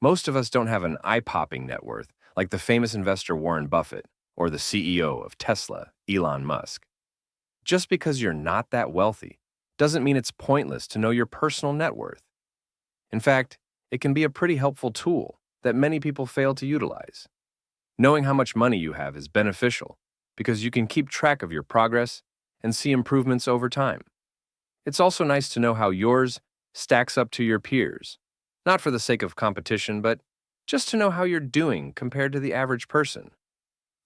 Most of us don't have an eye-popping net worth like the famous investor Warren Buffett or the CEO of Tesla, Elon Musk. Just because you're not that wealthy doesn't mean it's pointless to know your personal net worth. In fact, it can be a pretty helpful tool that many people fail to utilize. Knowing how much money you have is beneficial because you can keep track of your progress and see improvements over time. It's also nice to know how yours stacks up to your peers, not for the sake of competition, but just to know how you're doing compared to the average person.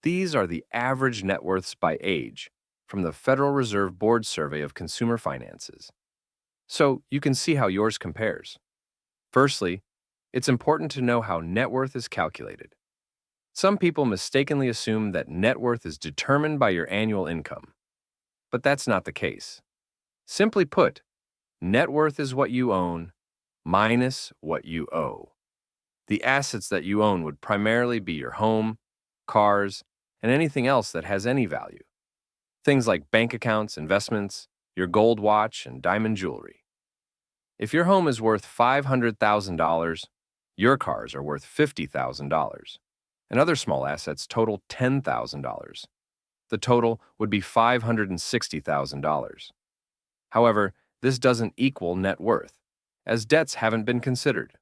These are the average net worths by age from the Federal Reserve Board Survey of Consumer Finances. So you can see how yours compares. Firstly, it's important to know how net worth is calculated. Some people mistakenly assume that net worth is determined by your annual income, but that's not the case. Simply put, net worth is what you own minus what you owe. The assets that you own would primarily be your home, cars, and anything else that has any value. Things like bank accounts, investments, your gold watch, and diamond jewelry. If your home is worth $500,000, your cars are worth $50,000, and other small assets total $10,000. The total would be $560,000. However, this doesn't equal net worth, as debts haven't been considered.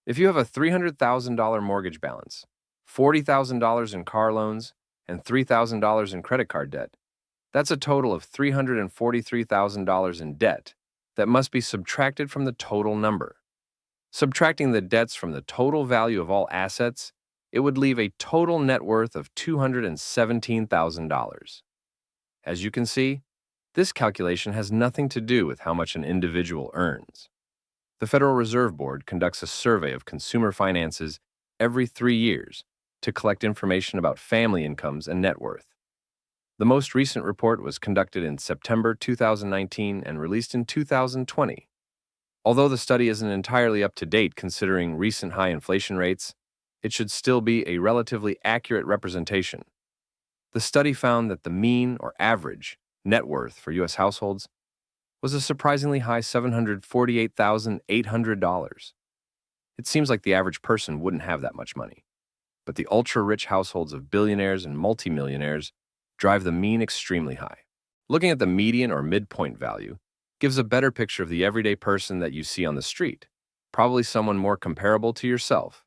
If you have a $300,000 mortgage balance, $40,000 in car loans, and $3,000 in credit card debt, that's a total of $343,000 in debt that must be subtracted from the total number. Subtracting the debts from the total value of all assets, it would leave a total net worth of $217,000. As you can see, this calculation has nothing to do with how much an individual earns. The Federal Reserve Board conducts a survey of consumer finances every 3 years to collect information about family incomes and net worth. The most recent report was conducted in September 2019 and released in 2020. Although the study isn't entirely up to date considering recent high inflation rates, it should still be a relatively accurate representation. The study found that the mean or average net worth for U.S. households was a surprisingly high $748,800. It seems like the average person wouldn't have that much money, but the ultra-rich households of billionaires and multimillionaires drive the mean extremely high. Looking at the median or midpoint value gives a better picture of the everyday person that you see on the street, probably someone more comparable to yourself.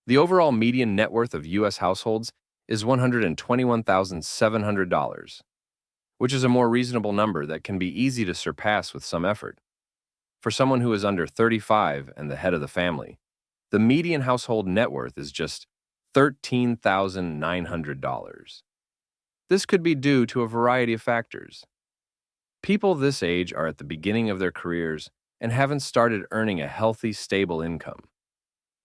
The overall median net worth of U.S. households is $121,700, which is a more reasonable number that can be easy to surpass with some effort. For someone who is under 35 and the head of the family, the median household net worth is just $13,900. This could be due to a variety of factors. People this age are at the beginning of their careers and haven't started earning a healthy, stable income.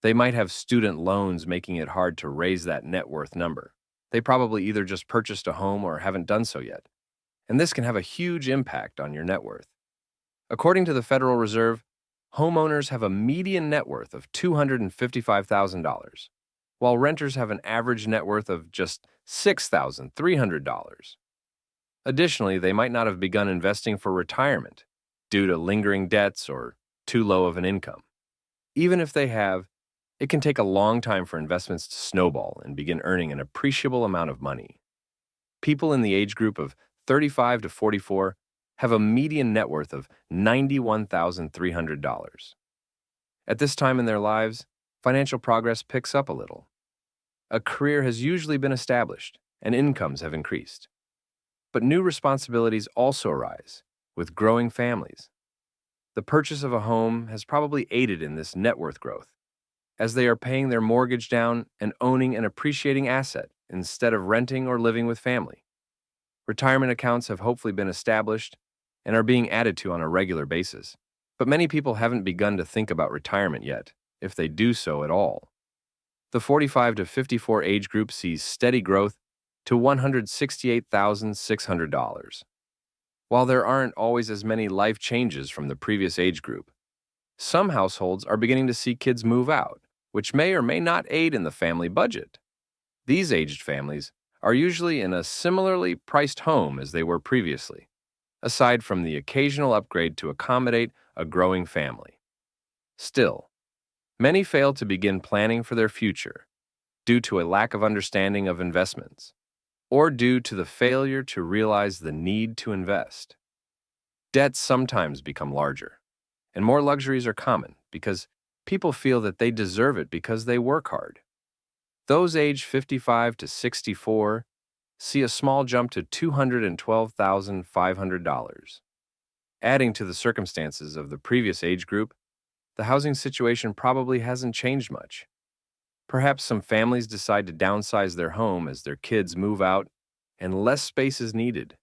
They might have student loans making it hard to raise that net worth number. They probably either just purchased a home or haven't done so yet, and this can have a huge impact on your net worth. According to the Federal Reserve, homeowners have a median net worth of $255,000, while renters have an average net worth of just $6,300. Additionally, they might not have begun investing for retirement due to lingering debts or too low of an income. Even if they have, it can take a long time for investments to snowball and begin earning an appreciable amount of money. People in the age group of 35 to 44 have a median net worth of $91,300. At this time in their lives, financial progress picks up a little. A career has usually been established, and incomes have increased. But new responsibilities also arise, with growing families. The purchase of a home has probably aided in this net worth growth, as they are paying their mortgage down and owning an appreciating asset instead of renting or living with family. Retirement accounts have hopefully been established and are being added to on a regular basis, but many people haven't begun to think about retirement yet, if they do so at all. The 45 to 54 age group sees steady growth to $168,600. While there aren't always as many life changes from the previous age group, some households are beginning to see kids move out, which may or may not aid in the family budget. These aged families are usually in a similarly priced home as they were previously, aside from the occasional upgrade to accommodate a growing family. Still, Many fail to begin planning for their future due to a lack of understanding of investments or due to the failure to realize the need to invest. Debts sometimes become larger, and more luxuries are common because people feel that they deserve it because they work hard. Those aged 55 to 64 see a small jump to $212,500. Adding to the circumstances of the previous age group, the housing situation probably hasn't changed much. Perhaps some families decide to downsize their home as their kids move out and less space is needed.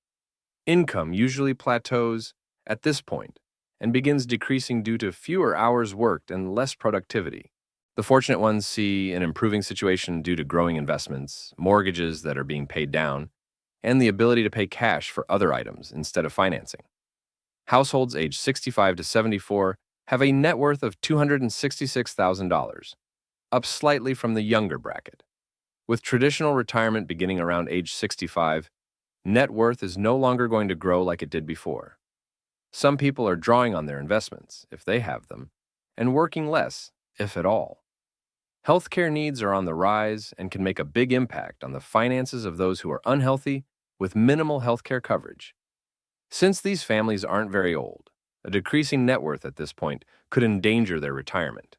Income usually plateaus at this point and begins decreasing due to fewer hours worked and less productivity. The fortunate ones see an improving situation due to growing investments, mortgages that are being paid down, and the ability to pay cash for other items instead of financing. Households aged 65 to 74 have a net worth of $266,000, up slightly from the younger bracket. With traditional retirement beginning around age 65, net worth is no longer going to grow like it did before. Some people are drawing on their investments, if they have them, and working less, if at all. Healthcare needs are on the rise and can make a big impact on the finances of those who are unhealthy with minimal healthcare coverage. Since these families aren't very old, a decreasing net worth at this point could endanger their retirement.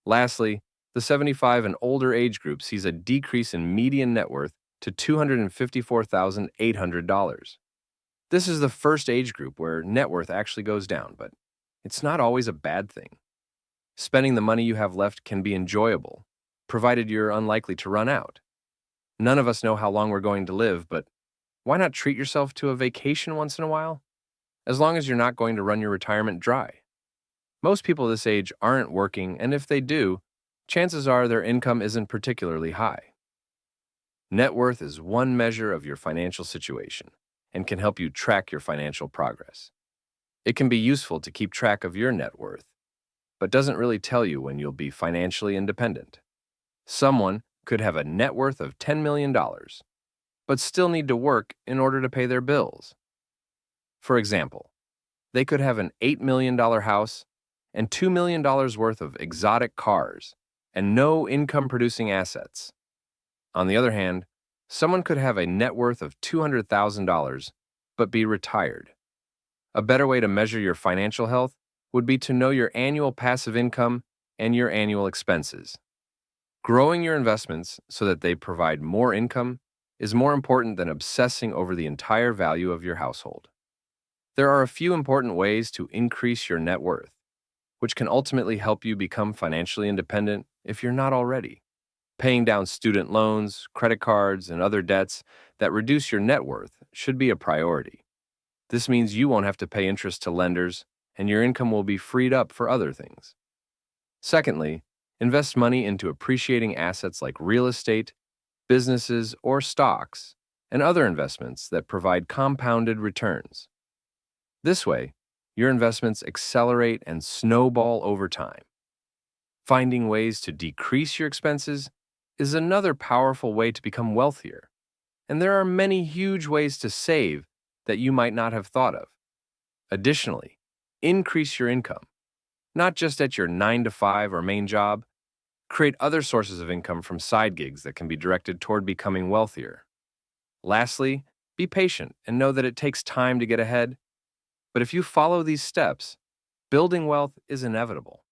Lastly, the 75 and older age group sees a decrease in median net worth to $254,800. This is the first age group where net worth actually goes down, but it's not always a bad thing. Spending the money you have left can be enjoyable, provided you're unlikely to run out. None of us know how long we're going to live, but why not treat yourself to a vacation once in a while? As long as you're not going to run your retirement dry. Most people this age aren't working, and if they do, chances are their income isn't particularly high. Net worth is one measure of your financial situation and can help you track your financial progress. It can be useful to keep track of your net worth, but doesn't really tell you when you'll be financially independent. Someone could have a net worth of $10 million, but still need to work in order to pay their bills. For example, they could have an $8 million house and $2 million worth of exotic cars and no income-producing assets. On the other hand, someone could have a net worth of $200,000 but be retired. A better way to measure your financial health would be to know your annual passive income and your annual expenses. Growing your investments so that they provide more income is more important than obsessing over the entire value of your household. There are a few important ways to increase your net worth, which can ultimately help you become financially independent if you're not already. Paying down student loans, credit cards, and other debts that reduce your net worth should be a priority. This means you won't have to pay interest to lenders, and your income will be freed up for other things. Secondly, invest money into appreciating assets like real estate, businesses, or stocks, and other investments that provide compounded returns. This way, your investments accelerate and snowball over time. Finding ways to decrease your expenses is another powerful way to become wealthier, and there are many huge ways to save that you might not have thought of. Additionally, increase your income, not just at your 9-to-5 or main job. Create other sources of income from side gigs that can be directed toward becoming wealthier. Lastly, be patient and know that it takes time to get ahead. But if you follow these steps, building wealth is inevitable.